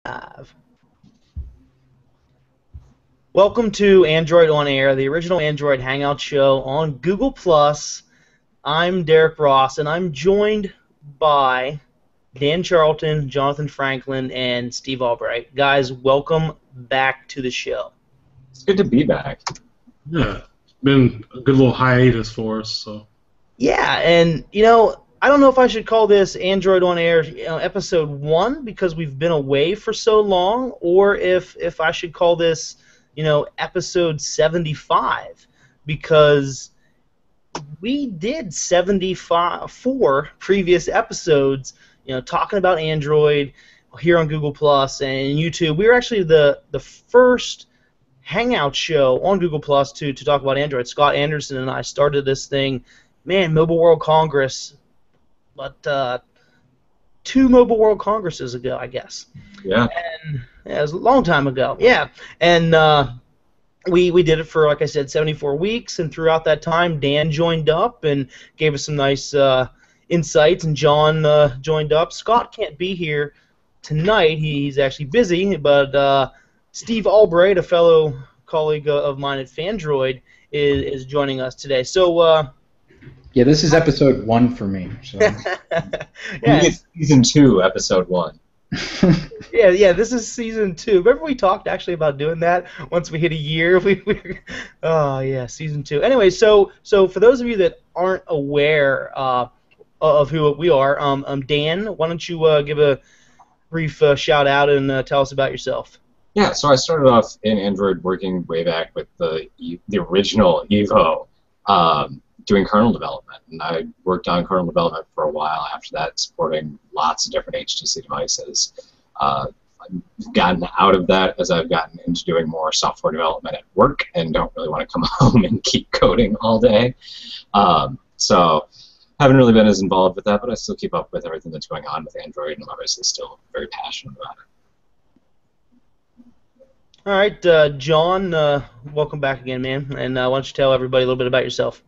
Live. Welcome to Android On Air, the original Android Hangout Show on Google+. I'm Derek Ross, and I'm joined by Dan Charlton, Jonathan Franklin, and Steve Albright. Guys, welcome back to the show. It's good to be back. Yeah, it's been a good little hiatus for us. So. Yeah, and I don't know if I should call this Android On Air episode 1 because we've been away for so long, or if I should call this episode 75 because we did 74 previous episodes talking about Android here on Google Plus and YouTube. We were actually the first Hangout show on Google Plus to talk about Android. Scott Anderson and I started this thing, Mobile World Congress, but 2 Mobile World Congresses ago, I guess. Yeah. And it was a long time ago. Yeah. And we did it for, like I said, 74 weeks, and throughout that time, Dan joined up and gave us some nice insights, and John joined up. Scott can't be here tonight. He's actually busy, but Steve Albright, a fellow colleague of mine at Fandroid, is joining us today. So, yeah, this is episode 1 for me. So. Yeah. It's season 2, episode 1. Yeah, this is season 2. Remember we talked actually about doing that once we hit a year? Oh, yeah, season 2. Anyway, so for those of you that aren't aware of who we are, Dan, why don't you give a brief shout out and tell us about yourself? Yeah, so I started off in Android working way back with the original Evo, doing kernel development, and I worked on kernel development for a while after that, supporting lots of different HTC devices. I've gotten out of that as I've gotten into doing more software development at work and don't really want to come home and keep coding all day. So haven't really been as involved with that, but I still keep up with everything that's going on with Android, and I'm obviously still very passionate about it. All right, John, welcome back again, man, and why don't you tell everybody a little bit about yourself?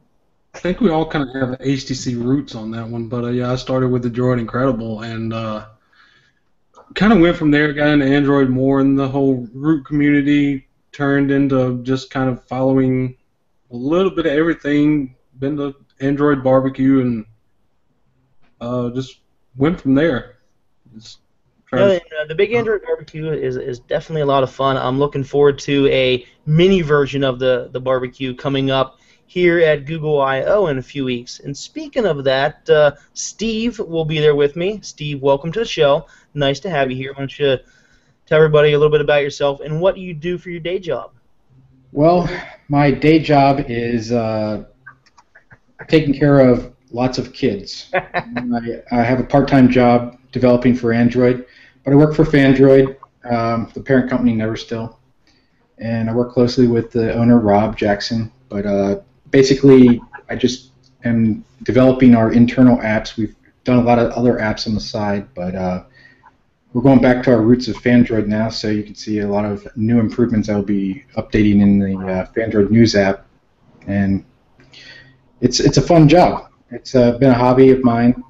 I think we all kind of have HTC roots on that one, but yeah, I started with the Droid Incredible and kind of went from there, got into Android more, and the whole root community turned into just kind of following a little bit of everything, been to Android barbecue, and just went from there. The Big Android Barbecue is definitely a lot of fun. I'm looking forward to a mini version of the barbecue coming up here at Google I/O in a few weeks. And speaking of that, Steve will be there with me. Steve, welcome to the show. Nice to have you here. Why don't you tell everybody a little bit about yourself and what you do for your day job? Well, my day job is taking care of lots of kids. I have a part-time job developing for Android, but I work for Fandroid, the parent company Neverstill, and I work closely with the owner, Rob Jackson. But basically, I just am developing our internal apps. We've done a lot of other apps on the side, but we're going back to our roots of Fandroid now, so you can see a lot of new improvements I'll be updating in the Fandroid News app, and it's a fun job. It's been a hobby of mine.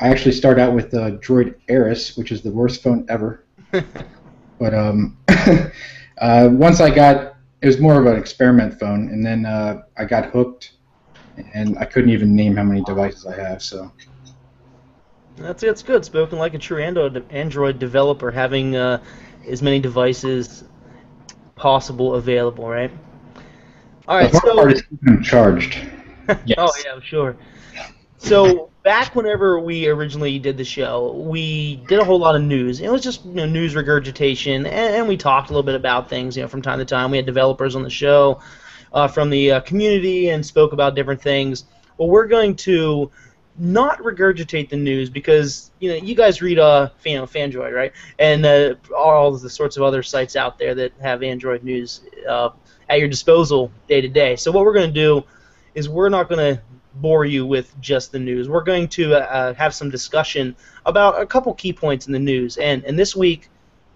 I actually started out with the Droid Aris, which is the worst phone ever. But once it was more of an experiment phone, and then I got hooked, and I couldn't even name how many devices I have. So That's good. Spoken like a true Android developer, having as many devices possible available, right? All right. the hard part is keeping them charged. Yes. Oh yeah, sure. So back whenever we originally did the show, we did a whole lot of news. It was just news regurgitation, and we talked a little bit about things from time to time. We had developers on the show from the community and spoke about different things. Well, we're going to not regurgitate the news because you guys read Fandroid, right? And all the sorts of other sites out there that have Android news at your disposal day to day. So what we're going to do is we're not going to bore you with just the news. We're going to have some discussion about a couple key points in the news, and this week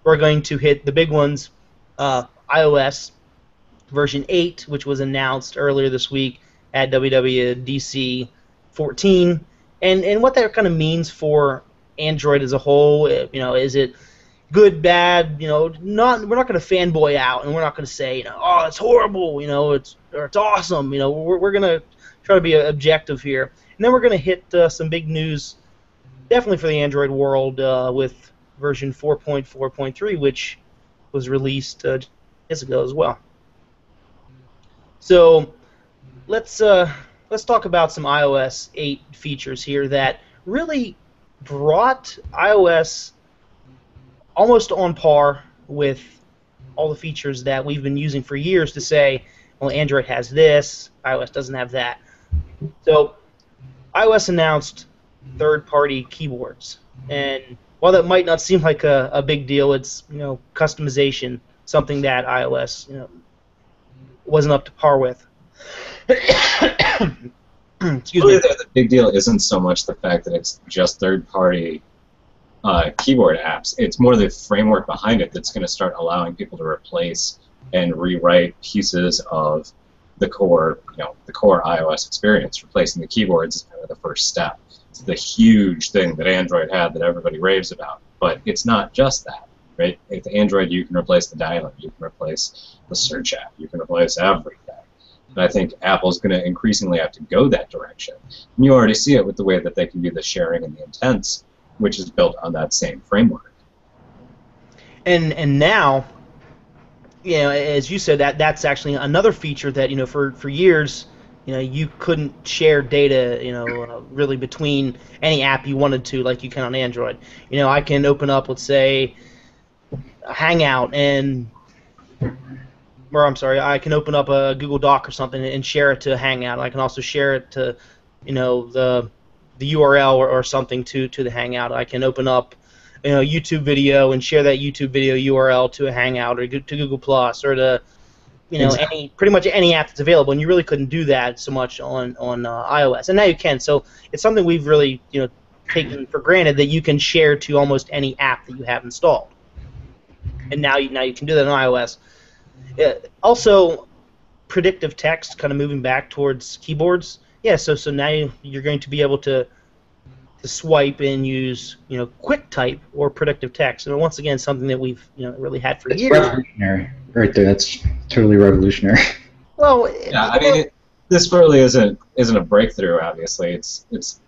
we're going to hit the big ones: iOS version 8, which was announced earlier this week at WWDC 14, and what that kind of means for Android as a whole. Is it good, bad, we're not going to fanboy out, and we're not going to say, oh, it's horrible, or it's awesome, we're going to try to be objective here. And then we're going to hit some big news, definitely for the Android world, with version 4.4.3, which was released years ago as well. So let's talk about some iOS 8 features here that really brought iOS almost on par with all the features that we've been using for years to say, well, Android has this, iOS doesn't have that. So iOS announced third-party keyboards, and while that might not seem like a big deal, it's customization, something that iOS wasn't up to par with. Excuse me. The big deal isn't so much the fact that it's just third-party keyboard apps. It's more the framework behind it that's going to start allowing people to replace and rewrite pieces of the core, the core iOS experience. Replacing the keyboards is kind of the first step. It's the huge thing that Android had that everybody raves about. But it's not just that, right? With Android, you can replace the dialer, you can replace the search app, you can replace everything. And I think Apple's going to increasingly have to go that direction. And you already see it with the way that they can do the sharing and the intents, which is built on that same framework. And now, as you said, that's actually another feature that for years, you couldn't share data, really between any app you wanted to, like you can on Android. I can open up, let's say, a Hangout I can open up a Google Doc or something and share it to Hangout. I can also share it to, the URL or something to the Hangout. I can open up, YouTube video and share that YouTube video URL to a Hangout or to Google Plus or to, pretty much any app that's available. And you really couldn't do that so much on iOS, and now you can. So it's something we've really, taken for granted that you can share to almost any app that you have installed. And now you can do that on iOS. Also, predictive text, kind of moving back towards keyboards. Yeah, so now you're going to be able to swipe and use quick type or predictive text. And once again, something that we've really had for years. Revolutionary, right there. That's totally revolutionary. Well, yeah, I mean, this really isn't a breakthrough. Obviously, it's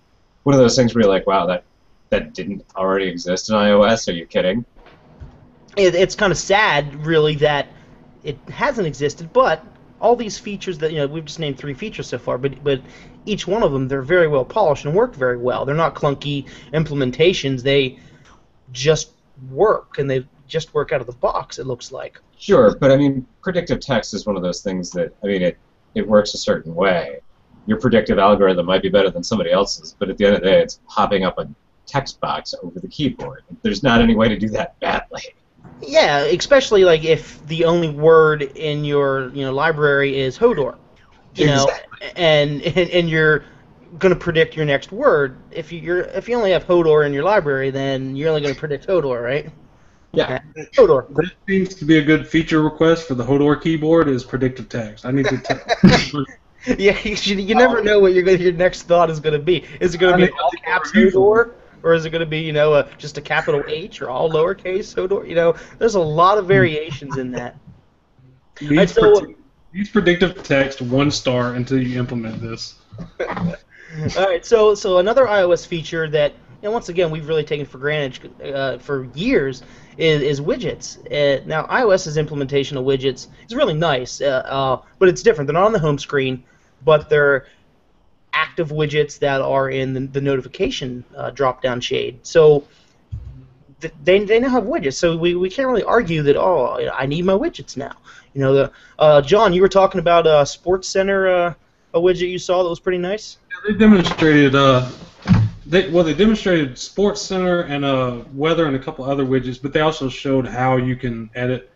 one of those things where you're like, wow, that didn't already exist in iOS. Are you kidding? It's kind of sad, really, that it hasn't existed, but all these features that we've just named 3 features so far, but each one of them, they're very well polished and work very well. They're not clunky implementations. They just work, and they just work out of the box, it looks like. Sure, but I mean, predictive text is one of those things that, I mean, it works a certain way. Your predictive algorithm might be better than somebody else's, but at the end of the day, it's popping up a text box over the keyboard. There's not any way to do that badly. Yeah, especially like if the only word in your library is Hodor, Exactly. and you're going to predict your next word. If you only have Hodor in your library, then you're only going to predict Hodor, right? Yeah. Hodor. That seems to be a good feature request for the Hodor keyboard is predictive text. I need to tell. Yeah, you never know what your next thought is going to be. Is it going to be all caps Hodor? Or is it going to be, just a capital H or all lowercase Hodor? There's a lot of variations in that. Use predictive text 1 star until you implement this. All right, so another iOS feature that, once again, we've really taken for granted for years is widgets. Now, iOS's implementation of widgets is really nice, but it's different. They're not on the home screen, but they're active widgets that are in the notification drop-down shade. So they now have widgets. So we can't really argue that, I need my widgets now. John, you were talking about a Sports Center a widget you saw that was pretty nice. Yeah, they demonstrated they demonstrated Sports Center and weather and a couple other widgets, but they also showed how you can edit.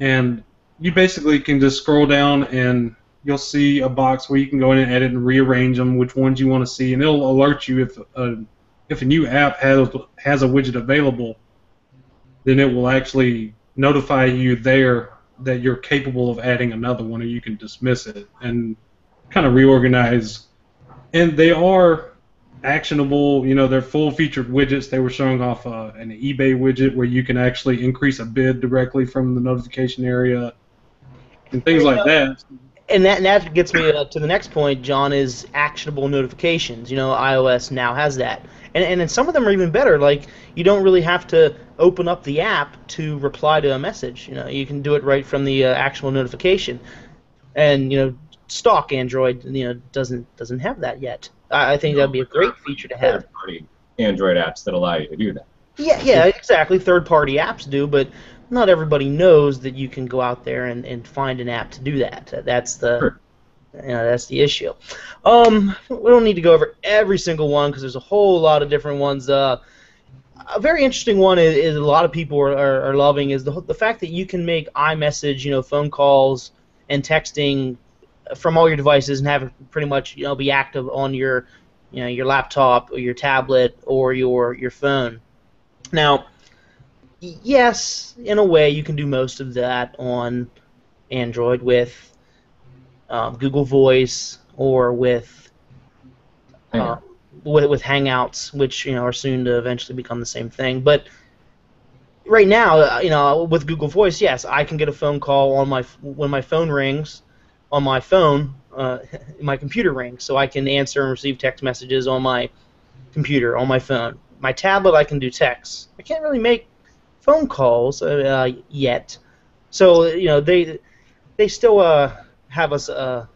And you basically can just scroll down and you'll see a box where you can go in and edit and rearrange them, which ones you want to see, and it'll alert you if a new app has a widget available. Then it will actually notify you there that you're capable of adding another one, or you can dismiss it and kind of reorganize. And they are actionable, they're full-featured widgets. They were showing off an eBay widget where you can actually increase a bid directly from the notification area and things like that. And that gets me to the next point, John, is actionable notifications. iOS now has that. And some of them are even better. Like, you don't really have to open up the app to reply to a message. You can do it right from the actual notification. And, stock Android, doesn't have that yet. I think that'd be a great feature to have. Third-party Android apps that allow you to do that. Yeah, exactly. Third-party apps do, but not everybody knows that you can go out there and find an app to do that. That's the that's the issue. We don't need to go over every single one because there's a whole lot of different ones. A very interesting one is a lot of people are loving is the fact that you can make iMessage, phone calls and texting from all your devices and have it pretty much be active on your your laptop or your tablet or your phone. Now, yes, in a way you can do most of that on Android with Google Voice or with Hangouts, which are soon to eventually become the same thing. But right now, with Google Voice, yes, I can get a phone call on when my phone rings. On my phone, my computer rings, so I can answer and receive text messages on my computer, on my phone. My tablet, I can do text. I can't really make phone calls yet, so they still have us a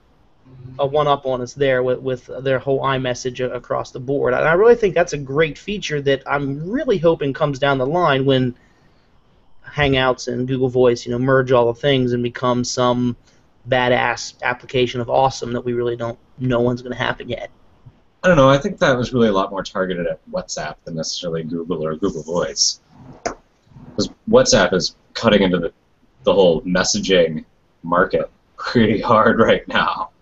one-up on us there with their whole iMessage across the board. And I really think that's a great feature that I'm really hoping comes down the line when Hangouts and Google Voice merge all the things and become some badass application of awesome that we really don't know when's going to happen yet. I don't know. I think that was really a lot more targeted at WhatsApp than necessarily Google or Google Voice. Because WhatsApp is cutting into the whole messaging market pretty hard right now.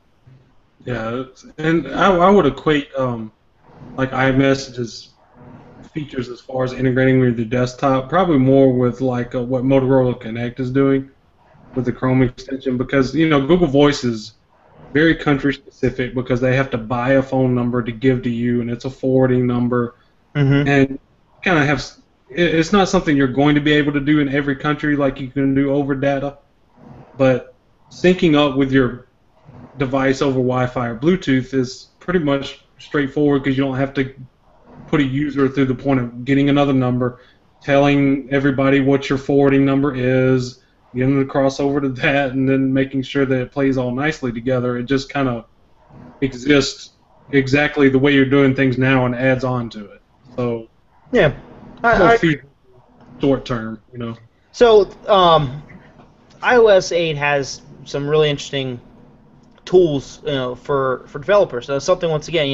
Yeah, and I would equate like iMessage's features as far as integrating with your desktop probably more with like what Motorola Connect is doing with the Chrome extension, because Google Voice is very country specific because they have to buy a phone number to give to you, and it's a forwarding number, and kind of have it's not something you're going to be able to do in every country like you can do over data, but syncing up with your device over Wi-Fi or Bluetooth is pretty much straightforward because you don't have to put a user through the point of getting another number, telling everybody what your forwarding number is, getting them to cross over to that, and then making sure that it plays all nicely together. It just kind of exists exactly the way you're doing things now and adds on to it. So yeah, short term, So iOS 8 has some really interesting tools, for developers. So something once again,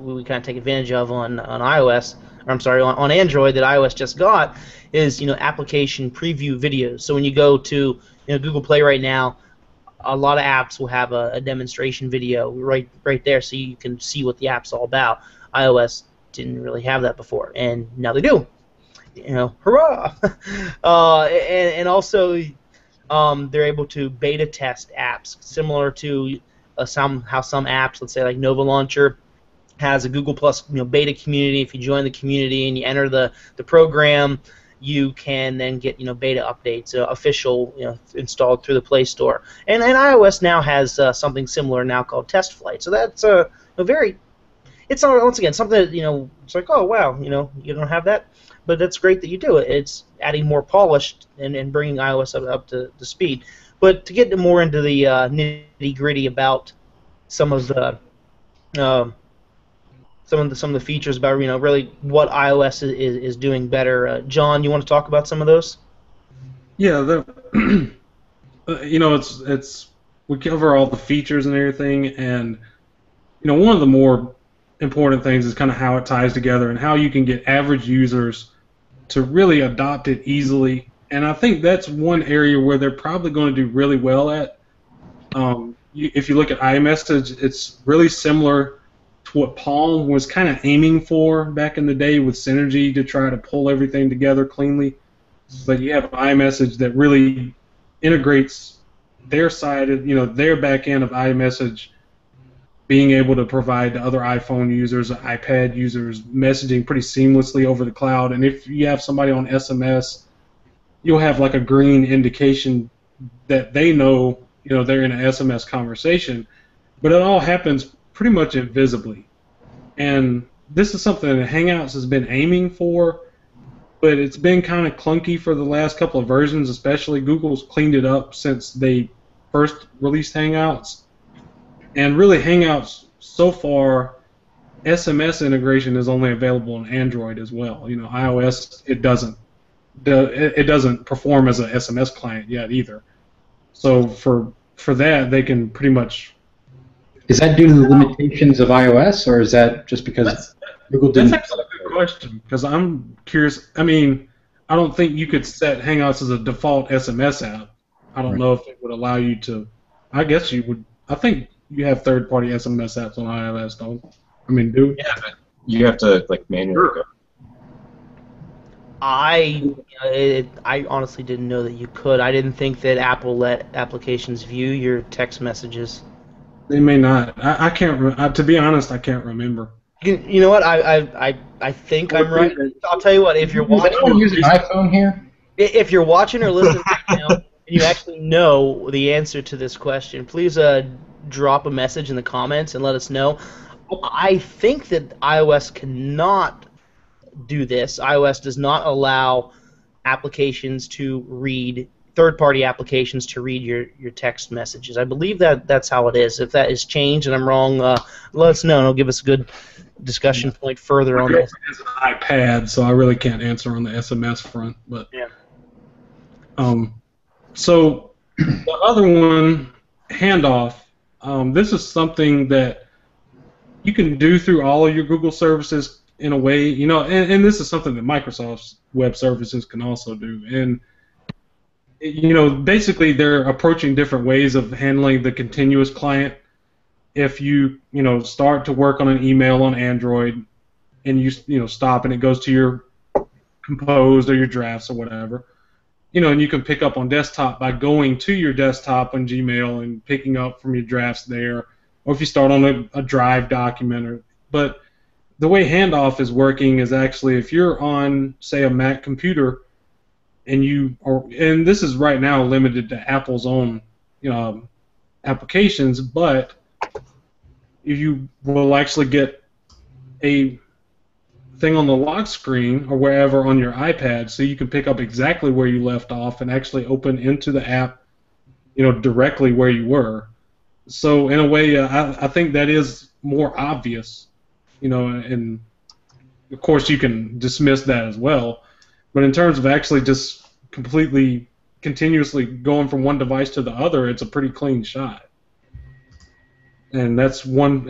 we kind of take advantage of on iOS. Or I'm sorry, on Android that iOS just got is application preview videos. So when you go to Google Play right now, a lot of apps will have a demonstration video right there, so you can see what the app's all about. iOS didn't really have that before, and now they do. Hurrah! And also they're able to beta test apps, similar to how some apps, let's say like Nova Launcher, has a Google Plus beta community. If you join the community and you enter the program, you can then get beta updates, official installed through the Play Store. And iOS now has something similar now called Test Flight. So that's a very, it's once again something that it's like, oh wow, you don't have that, but that's great that you do it. It's adding more polish and bringing iOS up to speed. But to get more into the nitty gritty about some of the features about really what iOS is doing better. John, you want to talk about some of those? Yeah, it's we cover all the features and everything, and one of the more important things is kind of how it ties together and how you can get average users to really adopt it easily. And I think that's one area where they're probably going to do really well at. If you look at iMessage, it's really similar to what Palm was kind of aiming for back in the day with Synergy to try to pull everything together cleanly. But you have iMessage that really integrates their side, their back end of iMessage being able to provide to other iPhone users, iPad users, messaging pretty seamlessly over the cloud. And if you have somebody on SMS, you'll have like a green indication that they know, they're in an SMS conversation. But it all happens pretty much invisibly. And this is something that Hangouts has been aiming for, but it's been kind of clunky for the last couple of versions, especially. Google's cleaned it up since they first released Hangouts. And really, Hangouts, so far, SMS integration is only available on Android as well. iOS, it doesn't perform as an SMS client yet either. So for that, they can pretty much... Is that due to the limitations of iOS, or is that just because Google didn't... That's actually a good question, because I'm curious. I mean, I don't think you could set Hangouts as a default SMS app. I don't know if it would allow you to... I guess you would... I think you have third-party SMS apps on iOS, don't you? I mean, do... Yeah, but you have to, manually go. I honestly didn't know that you could. I didn't think that Apple let applications view your text messages. They may not. I can't... to be honest, I can't remember. You know what? I think I'm right. I'll tell you what. If you're watching, anyone use an iPhone here? If you're watching or listening right now, and you actually know the answer to this question, please drop a message in the comments and let us know. I think that iOS cannot do this. iOS does not allow applications to read, third-party applications to read your text messages. I believe that's how it is. If that is changed and I'm wrong, let us know and it'll give us a good discussion point further on this. It's an iPad, so I really can't answer on the SMS front. But yeah. So the other one, handoff. This is something that you can do through all of your Google services in a way, and this is something that Microsoft's web services can also do. And basically they're approaching different ways of handling the continuous client. If you start to work on an email on Android and you stop and it goes to your composed or your drafts or whatever, and you can pick up on desktop by going to your desktop on Gmail and picking up from your drafts there, or if you start on a Drive document. But the way handoff is working is actually if you're on, say, a Mac computer, and this is right now limited to Apple's own applications, but you will actually get a thing on the lock screen or wherever on your iPad, so you can pick up exactly where you left off and actually open into the app, directly where you were. So in a way, I think that is more obvious, and of course you can dismiss that as well. But in terms of actually just completely, continuously going from one device to the other, it's a pretty clean shot. And that's one,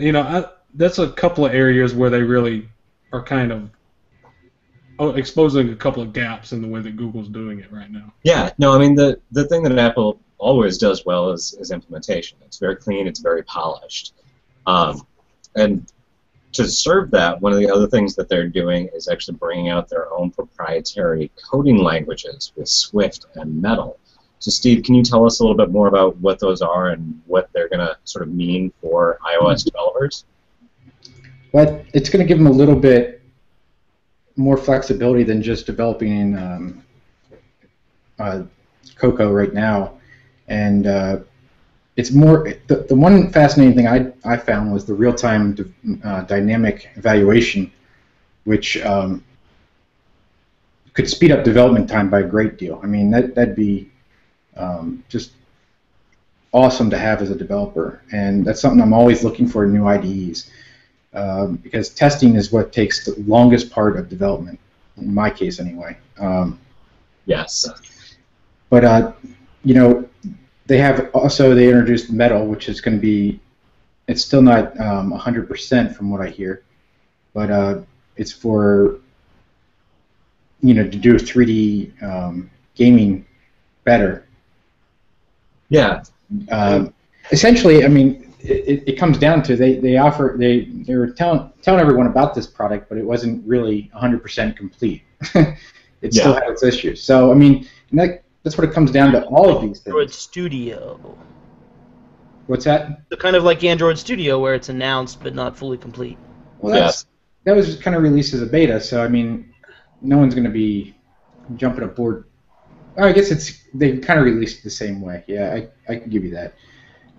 that's a couple of areas where they really are kind of exposing a couple of gaps in the way that Google's doing it right now. Yeah, no, I mean, the thing that Apple always does well is implementation. It's very clean, it's very polished. And to serve that, one of the other things that they're doing is actually bringing out their own proprietary coding languages with Swift and Metal. So, Steve, can you tell us a little bit more about what those are and what they're going to sort of mean for iOS developers? Well, it's going to give them a little bit more flexibility than just developing in Cocoa right now. And it's more, the one fascinating thing I found was the real-time dynamic evaluation, which could speed up development time by a great deal. I mean, that'd be just awesome to have as a developer, and that's something I'm always looking for in new IDEs, because testing is what takes the longest part of development, in my case anyway. Yes. But they introduced Metal, which is going to be, it's still not 100% from what I hear, but it's for to do 3D gaming better. Yeah. Essentially, I mean, it comes down to they were telling everyone about this product, but it wasn't really 100% complete. It still had its issues. So I mean, that's what it comes down to. All of these things. Android Studio. What's that? So kind of like Android Studio, where it's announced but not fully complete. Well, that was kind of released as a beta, so I mean, no one's going to be jumping aboard. I guess they kind of released it the same way. Yeah, I can give you that.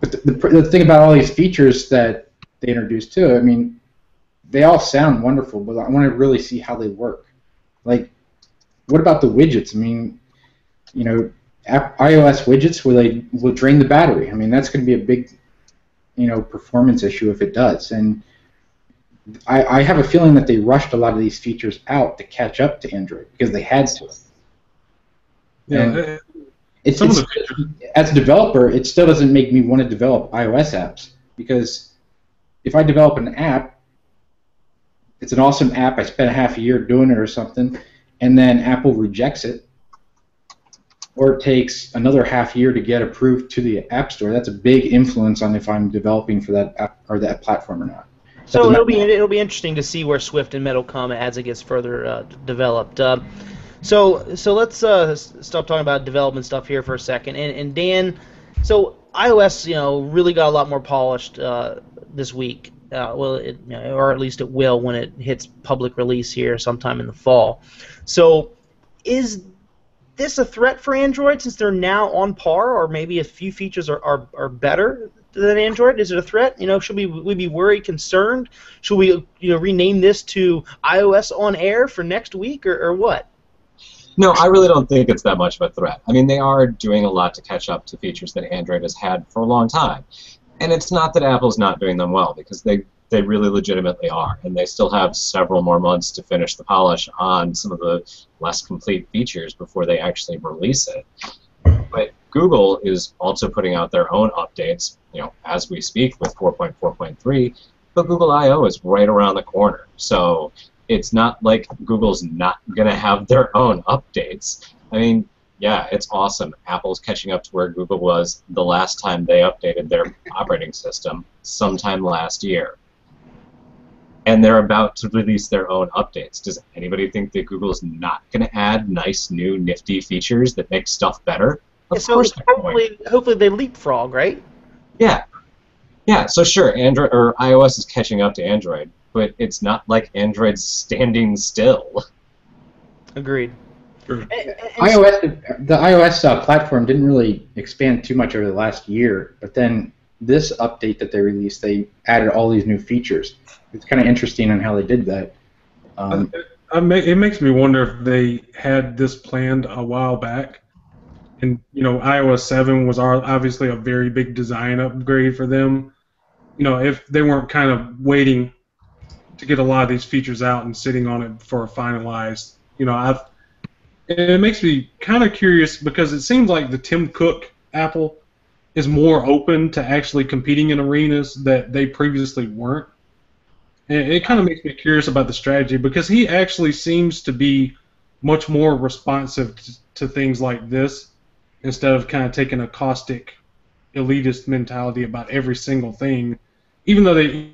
But the thing about all these features that they introduced too, I mean, they all sound wonderful, but I want to really see how they work. Like, what about the widgets? I mean, you know, iOS widgets will drain the battery. I mean, that's going to be a big, you know, performance issue if it does. And I have a feeling that they rushed a lot of these features out to catch up to Android because they had to. Yeah. As a developer, it still doesn't make me want to develop iOS apps because if I develop an app, it's an awesome app. I spent a half a year doing it or something, and then Apple rejects it, or it takes another half year to get approved to the App Store. That's a big influence on if I'm developing for that app or that platform or not. So it'll be interesting to see where Swift and Metal come as it gets further developed. So let's stop talking about development stuff here for a second. And Dan, so iOS, you know, really got a lot more polished this week. Or at least it will when it hits public release here sometime in the fall. So is this a threat for Android since they're now on par, or maybe a few features are better than Android? Is it a threat? You know, should we be worried, concerned? Should we rename this to iOS on Air for next week, or what? No, I really don't think it's that much of a threat. I mean, they are doing a lot to catch up to features that Android has had for a long time. And it's not that Apple's not doing them well, because they really legitimately are. And they still have several more months to finish the polish on some of the less complete features before they actually release it. But Google is also putting out their own updates, you know, as we speak with 4.4.3, but Google I/O is right around the corner. So it's not like Google's not going to have their own updates. I mean, yeah, it's awesome. Apple's catching up to where Google was the last time they updated their operating system, sometime last year. And they're about to release their own updates. Does anybody think that Google's not going to add nice, new, nifty features that make stuff better? Of course they're going. Hopefully they leapfrog, right? Yeah. Yeah, so sure, Android or iOS is catching up to Android, but it's not like Android's standing still. Agreed. Sure. The iOS platform didn't really expand too much over the last year, but then this update that they released, they added all these new features. It's kind of interesting on how they did that. It makes me wonder if they had this planned a while back. And, you know, iOS 7 was obviously a very big design upgrade for them. You know, if they weren't kind of waiting to get a lot of these features out and sitting on it for a finalized, you know, it makes me kind of curious because it seems like the Tim Cook Apple is more open to actually competing in arenas that they previously weren't. And it kind of makes me curious about the strategy because he actually seems to be much more responsive to things like this instead of kind of taking a caustic, elitist mentality about every single thing. Even though they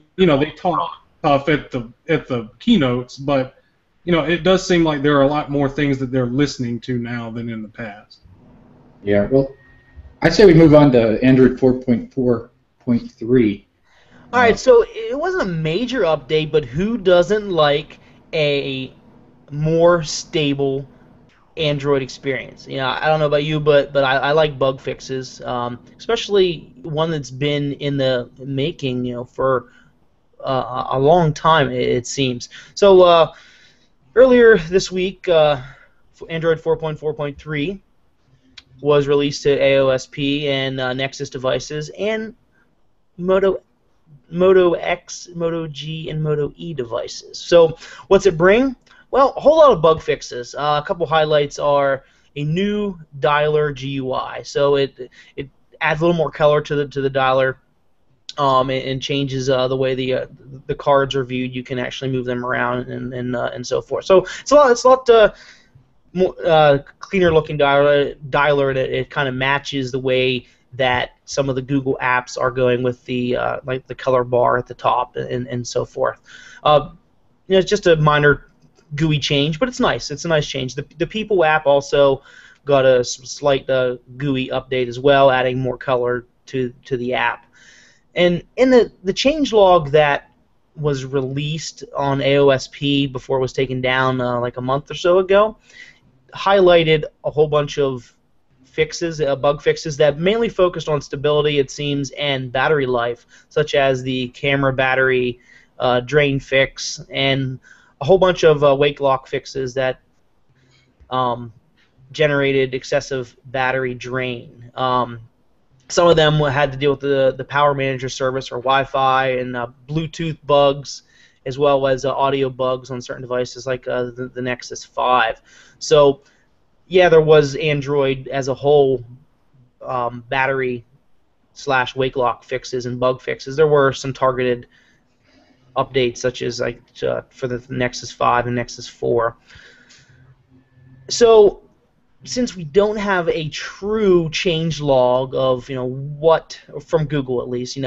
talk tough at the keynotes, but you know, it does seem like there are a lot more things that they're listening to now than in the past. Yeah, well, I'd say we move on to Android 4.4.3. All right, so it wasn't a major update, but who doesn't like a more stable Android experience? You know, I don't know about you, but I like bug fixes, especially one that's been in the making, you know, for a long time, it seems. So earlier this week, Android 4.4.3 was released to AOSP and Nexus devices and Moto X, Moto G, and Moto E devices. So what's it bring? Well, a whole lot of bug fixes. A couple highlights are a new dialer GUI. So it adds a little more color to the dialer, and changes the way the cards are viewed. You can actually move them around and so forth. So it's a lot more cleaner looking dialer. It kind of matches the way that some of the Google apps are going with the like the color bar at the top and so forth. It's just a minor GUI change, but it's nice. It's a nice change. The People app also got a slight GUI update as well, adding more color to the app. And in the changelog that was released on AOSP before it was taken down like a month or so ago, highlighted a whole bunch of fixes, bug fixes that mainly focused on stability, it seems, and battery life, such as the camera battery drain fix and a whole bunch of wake lock fixes that generated excessive battery drain. Some of them had to deal with the power manager service or Wi-Fi and Bluetooth bugs, as well as audio bugs on certain devices like the Nexus 5. So, yeah, there was Android as a whole battery/wake lock fixes and bug fixes. There were some targeted updates, such as like for the Nexus 5 and Nexus 4. So, since we don't have a true change log of what from Google at least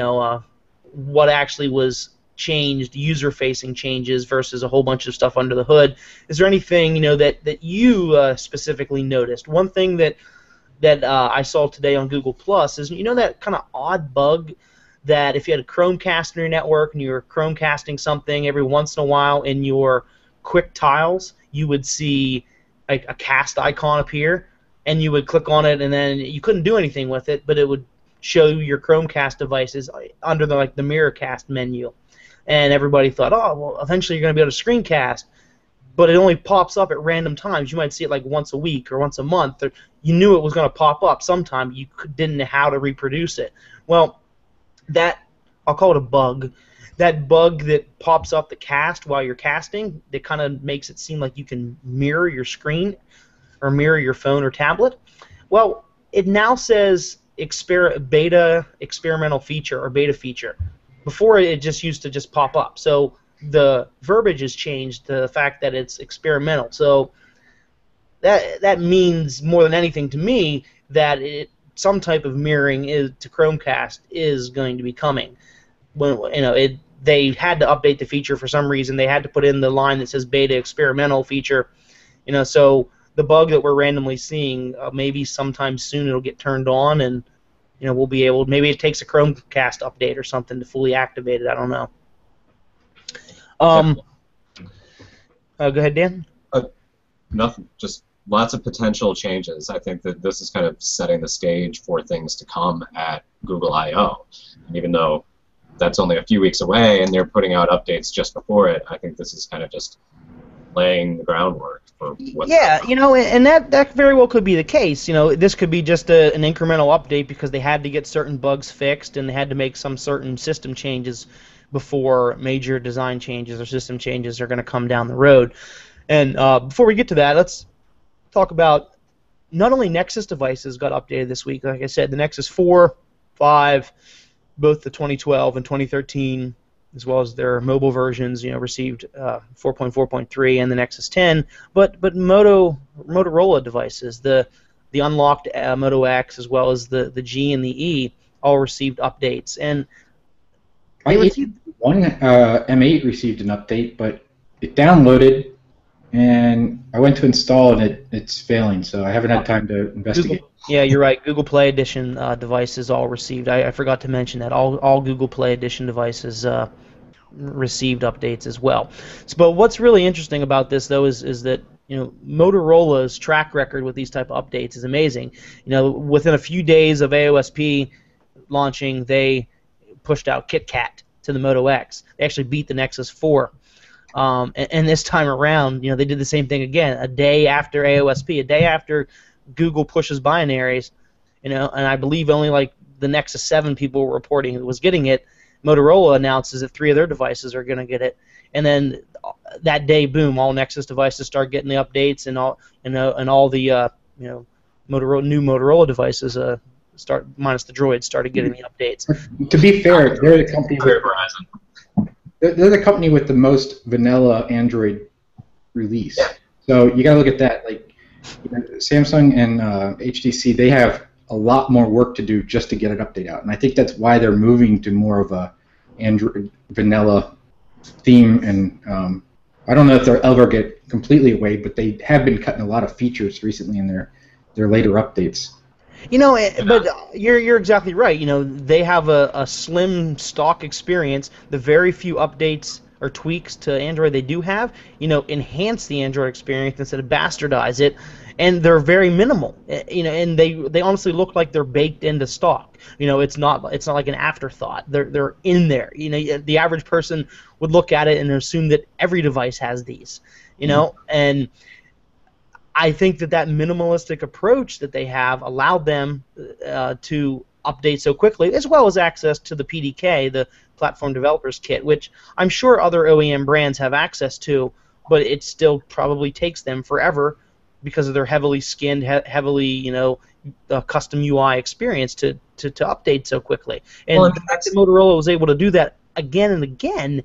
what actually was changed, user-facing changes versus a whole bunch of stuff under the hood, is there anything that you specifically noticed? One thing that I saw today on Google Plus is that kind of odd bug that if you had a Chromecast in your network and you were Chromecasting something, every once in a while in your quick tiles you would see like a cast icon appear, and you would click on it, and then you couldn't do anything with it, but it would show your Chromecast devices under the Mirrorcast menu. And everybody thought, oh, well, eventually you're going to be able to screencast, but it only pops up at random times. You might see it like once a week or once a month. Or you knew it was going to pop up sometime. You didn't know how to reproduce it. Well, I'll call it a bug. That bug that pops up the cast while you're casting, that kind of makes it seem like you can mirror your screen or mirror your phone or tablet. Well, it now says beta experimental feature or beta feature. Before it just used to just pop up. So the verbiage has changed to the fact that it's experimental. So that means more than anything to me that some type of mirroring to Chromecast is going to be coming. When they had to update the feature for some reason. They had to put in the line that says beta experimental feature. So the bug that we're randomly seeing, maybe sometime soon it'll get turned on, and we'll be able. Maybe it takes a Chromecast update or something to fully activate it. I don't know. Go ahead, Dan. Nothing. Just lots of potential changes. I think that this is kind of setting the stage for things to come at Google I/O. And even though that's only a few weeks away, and they're putting out updates just before it, I think this is kind of just laying the groundwork for what's and that very well could be the case. This could be just an incremental update because they had to get certain bugs fixed and they had to make some certain system changes before major design changes or system changes are going to come down the road. And before we get to that, let's talk about not only Nexus devices got updated this week. Like I said, the Nexus 4, 5, both the 2012 and 2013, as well as their mobile versions, received 4.4.3 and the Nexus 10. But Motorola devices, the unlocked Moto X as well as the G and the E, all received updates. And one M8 received an update, but it downloaded, and I went to install, and it's failing. So I haven't had time to investigate. Yeah, you're right. Google Play Edition devices all received. I forgot to mention that all Google Play Edition devices received updates as well. But what's really interesting about this, though, is that Motorola's track record with these type of updates is amazing. Within a few days of AOSP launching, they pushed out KitKat to the Moto X. They actually beat the Nexus 4. And this time around, they did the same thing again. A day after AOSP, a day after Google pushes binaries, and I believe only like the Nexus 7 people were reporting it was getting it. Motorola announces that 3 of their devices are going to get it, and then that day, boom, all Nexus devices start getting the updates, and all the new Motorola devices start minus the Droid started getting the updates. To be fair, they're the company. They're the company with the most vanilla Android release. So you got to look at that. Like Samsung and HTC, they have a lot more work to do just to get an update out, and I think that's why they're moving to more of a Android vanilla theme. And I don't know if they'll ever get completely away, but they have been cutting a lot of features recently in their later updates. But you're exactly right. They have a slim stock experience. The very few updates or tweaks to Android they do have, enhance the Android experience instead of bastardize it, and they're very minimal. And they honestly look like they're baked into stock. It's not like an afterthought. They're in there. The average person would look at it and assume that every device has these. And I think that minimalistic approach that they have allowed them to update so quickly, as well as access to the PDK, the Platform Developers Kit, which I'm sure other OEM brands have access to, but it still probably takes them forever because of their heavily skinned, heavily custom UI experience to update so quickly. And the fact that Motorola was able to do that again and again,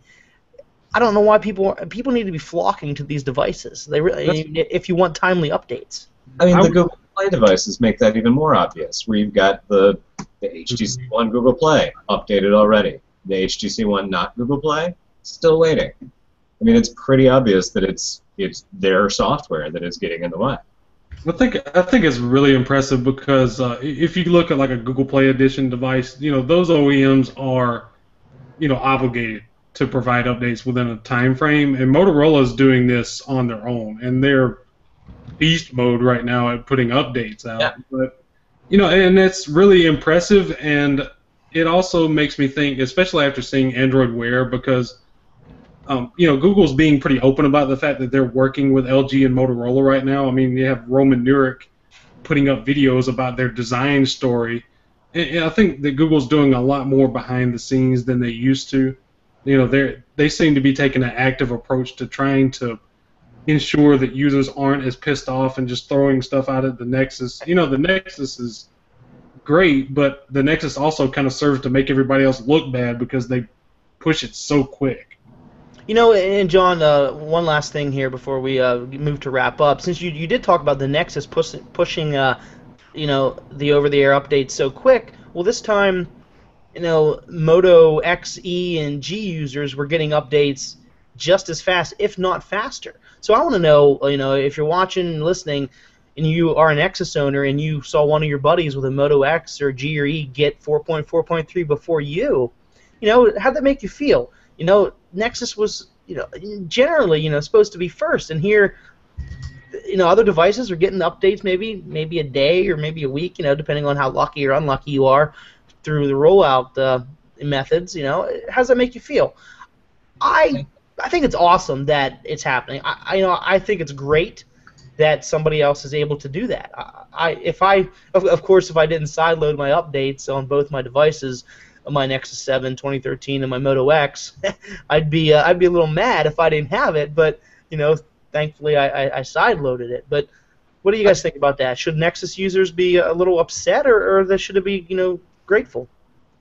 I don't know why people need to be flocking to these devices. They really, if you want timely updates. I mean, the Google Play devices make that even more obvious, where you've got the HTC One Google Play updated already. The HTC One not Google Play, still waiting. I mean, it's pretty obvious that it's their software that is getting in the way. I think it's really impressive because if you look at like a Google Play Edition device, those OEMs are, obligated to provide updates within a time frame, and Motorola is doing this on their own, and they're beast mode right now at putting updates out. Yeah. But and it's really impressive, and it also makes me think, especially after seeing Android Wear, because Google's being pretty open about the fact that they're working with LG and Motorola right now. I mean, you have Roman Nurek putting up videos about their design story, and I think that Google's doing a lot more behind the scenes than they used to. They seem to be taking an active approach to trying to ensure that users aren't as pissed off and just throwing stuff out at the Nexus. The Nexus is great, but the Nexus also kind of serves to make everybody else look bad because they push it so quick. And John, one last thing here before we move to wrap up. Since you did talk about the Nexus pushing the over-the-air updates so quick, well, this time, Moto X, E, and G users were getting updates just as fast, if not faster. So I want to know, if you're watching and listening, and you are an Nexus owner, and you saw one of your buddies with a Moto X or G or E get 4.4.3 before you, how'd that make you feel? Nexus was, generally, supposed to be first, and here, other devices are getting updates maybe a day or maybe a week, depending on how lucky or unlucky you are through the rollout methods. How does that make you feel? I think it's awesome that it's happening. I think it's great that somebody else is able to do that. Of course, if I didn't sideload my updates on both my devices, my Nexus 7 2013 and my Moto X, I'd be a little mad if I didn't have it. But thankfully I sideloaded it. But what do you guys think about that? Should Nexus users be a little upset, or should it be grateful?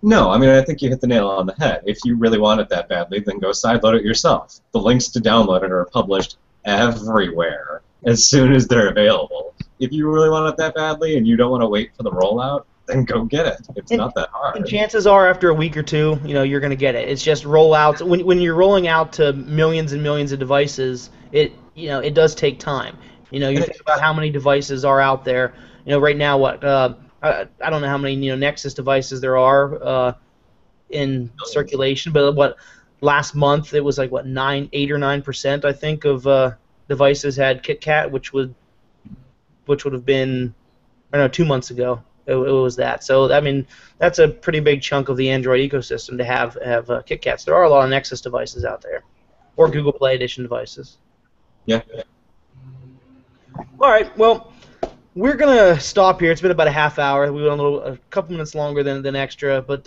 No, I mean, I think you hit the nail on the head. If you really want it that badly, then go sideload it yourself. The links to download it are published everywhere as soon as they're available. If you really want it that badly and you don't want to wait for the rollout, then go get it. It's not that hard. And chances are, after a week or two, you're going to get it. It's just rollouts. When you're rolling out to millions and millions of devices, it does take time. You think about how many devices are out there. Right now, I don't know how many Nexus devices there are in circulation, but last month it was like 8 or 9% I think of devices had KitKat, which would have been 2 months ago. It was that. So I mean, that's a pretty big chunk of the Android ecosystem to have KitKats. There are a lot of Nexus devices out there, or Google Play Edition devices. Yeah. All right. Well, we're gonna stop here. It's been about a half hour. We went a couple minutes longer than extra, but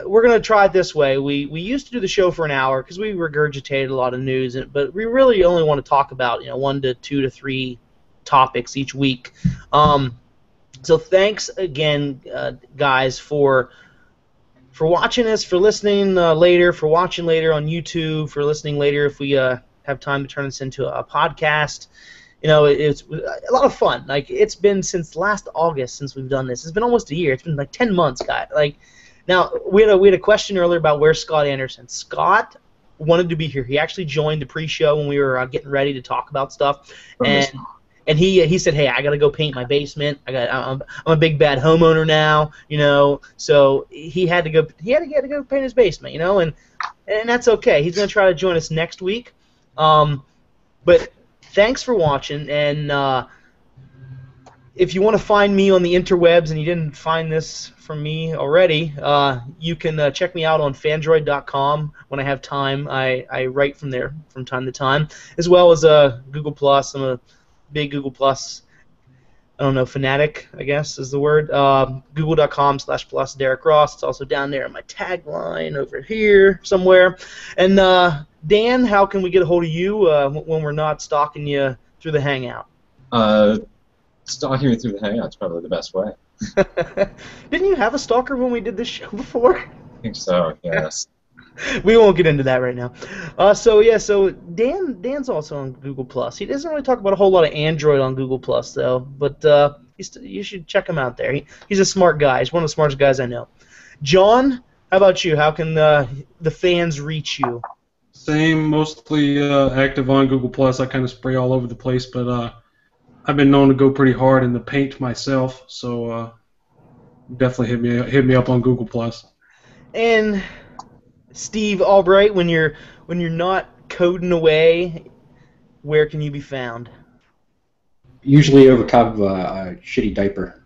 we're gonna try it this way. We used to do the show for an hour because we regurgitated a lot of news, but we really only want to talk about 1 to 2 to 3 topics each week. So thanks again, guys, for watching us, for listening later, for watching later on YouTube, for listening later if we have time to turn this into a podcast. It's a lot of fun. Like, it's been since last August since we've done this. It's been almost a year. It's been like 10 months, guys. Now we had a question earlier about where's Scott Anderson. Scott wanted to be here. He actually joined the pre-show when we were getting ready to talk about stuff, and he said, hey, I gotta go paint my basement. I'm a big bad homeowner now, so he had to go paint his basement, and that's okay. He's gonna try to join us next week. But thanks for watching, and if you want to find me on the interwebs and you didn't find this from me already, you can check me out on fandroid.com. When I have time, I write from there from time to time, as well as Google+. I'm a big Google+, I don't know, fanatic, I guess is the word. Google.com/plus Derek Ross. It's also down there in my tagline over here somewhere. And Dan, how can we get a hold of you when we're not stalking you through the Hangout? Stalking me through the Hangout's probably the best way. Didn't you have a stalker when we did this show before? I think so, yes. We won't get into that right now. So Dan's also on Google+. He doesn't really talk about a whole lot of Android on Google+, though, but you should check him out there. He's a smart guy. He's one of the smartest guys I know. John, how about you? How can the fans reach you? Same, mostly active on Google+. I kind of spray all over the place, but I've been known to go pretty hard in the paint myself, so definitely hit me up on Google+. And Steve Albright, when you're not coding away, where can you be found? Usually over top of a shitty diaper.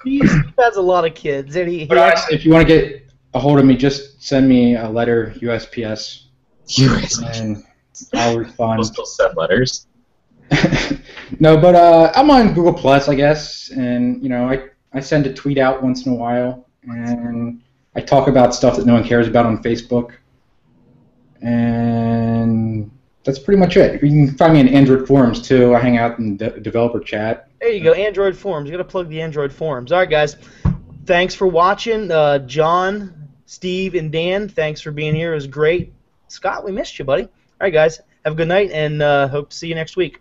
Steve has a lot of kids, and if you want to get a hold of me, just send me a letter, USPS, and I'll respond. Postal send letters. No, but I'm on Google+, I guess, and I send a tweet out once in a while, and I talk about stuff that no one cares about on Facebook, and that's pretty much it. You can find me in Android forums too. I hang out in developer chat. There you go, Android forums. You got to plug the Android forums. All right, guys. Thanks for watching. John, Steve, and Dan, thanks for being here. It was great. Scott, we missed you, buddy. All right, guys. Have a good night, and hope to see you next week.